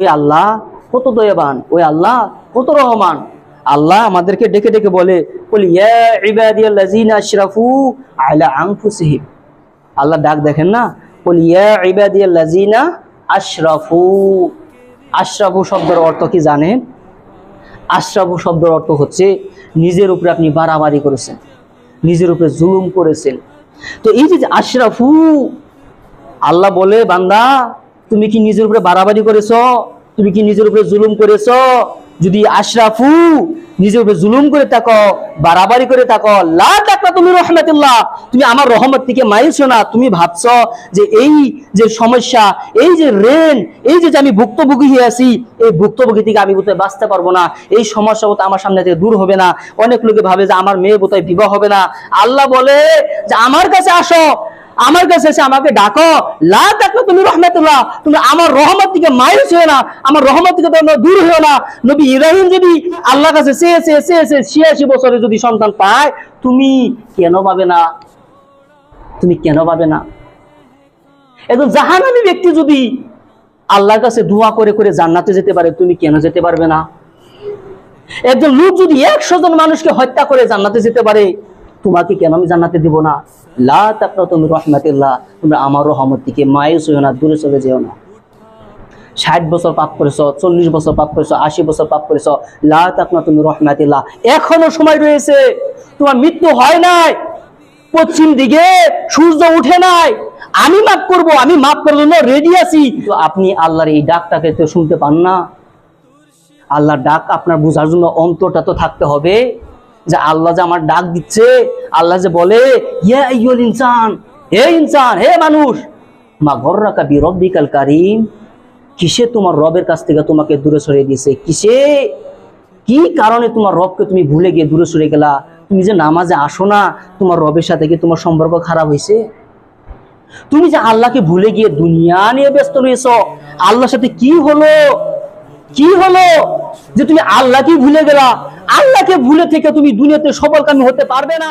ওই আল্লাহ কত দয়াবান, ওই আল্লাহ কত রহমান। আল্লাহ আমাদেরকে ডেকে ডেকে বলে, বলি ইয়া ইবাদিয়াল্লাযিনা আশরাফু আলা আনফুসিহিম। আল্লাহ ডাক দেখেন না, বলি ইয়া ইবাদিয়াল্লাযিনা আশরাফু। আশরাফু শব্দের অর্থ কি জানেন? আশরাফু শব্দের অর্থ হচ্ছে নিজের উপরে আপনি বাড়াবাড়ি করেছেন, নিজের উপরে জুলুম করেছেন। তো এই যে আশরাফু, আল্লাহ বলে বান্দা তুমি কি নিজের উপরে বাড়াবাড়ি করেছ? তুমি কি নিজের উপরে জুলুম করেছ? যদি আশরাফু নিজের উপরে জুলুম করে থাকো, বাড়াবাড়ি করে থাকো, লা তাকনাতু মির রাহমাতিল্লাহ, তুমি আমার রহমত থেকে মাইলছো না। তুমি ভাবছো যে এই যে সমস্যা, এই যে ঋণ, এই যে আমি ভুক্তভোগী হয়ে আছি, এই ভুক্তভোগী থেকে আমি বোধহয় বাঁচতে পারবো না, এই সমস্যা বোধহয় আমার সামনে থেকে দূর হবে না। অনেক লোকে ভাবে যে আমার মেয়ে বোধহয় বিবাহ হবে না। আল্লাহ বলে যে আমার কাছে আসো, আমার কাছে এসে আমাকে ডাকো, লা তাকনাতু মির রাহমাতিল্লাহ, তুমি আমার রহমত থেকে মাইল হও না, আমার রহমত থেকে তোমরা দূর হও না। নবী ইব্রাহিম যদি আল্লাহর কাছে চেয়েছে 86 বছরে যদি সন্তান পায়, তুমি কেন পাবে না? তুমি কেন পাবে না? একজন জাহান্নামী ব্যক্তি যদি আল্লাহর কাছে দোয়া করে করে জান্নাতে যেতে পারে, তুমি কেন যেতে পারবে না? একজন লোক যদি 100 জন মানুষকে হত্যা করে জান্নাতে যেতে পারে, তোমাকে কেন আমি জান্নাতে দিব না? লা তাকনাতু মির রাহমাতিল্লাহ, তোমরা আমার রহমত থেকে মায়ুস হও না, দূরে চলে যেও না। 60 বছর পাপ করেছো, 40 বছর পাপ করেছো, 80 বছর পাপ করেছো, লা তাকনাতু মির রাহমাতিল্লাহ, এখনো সময় রয়েছে। তোমার মৃত্যু হয় নাই, পশ্চিম দিকে সূর্য উঠে নাই। আমি মাফ করব, আমি মাফ করার জন্য রেডি আছি। তো আপনি আল্লাহর এই ডাকটাকে তো শুনতে পান না। আল্লাহর ডাক আপনার বোঝার জন্য অন্তরটা তো থাকতে হবে, যে আল্লাহ যে আমার ডাক দিচ্ছে। আল্লাহ যে বলে ইয়া আইয়ুল ইনসান, হে ইনসান, হে মানুষ, মা গররাকা বিরব্বিকাল কারীম, কিসে তোমার রবের কাছ থেকে তোমাকে দূরে সরিয়ে দিয়েছে? কিসে, কি কারণে তোমার রবকে তুমি ভুলে গিয়ে দূরে সরে গেলা? তুমি যে নামাজে আসো না, তোমার রবের সাথে কি তোমার সম্পর্ক খারাপ হয়েছে? তুমি যে আল্লাহকে ভুলে গিয়ে দুনিয়া নিয়ে ব্যস্ত রয়েছো, আল্লাহর সাথে কি হলো? কি হলো যে তুমি আল্লাহকে ভুলে গেলা? আল্লাহকে ভুলে থেকে তুমি দুনিয়াতে সফলকামী হতে পারবে না।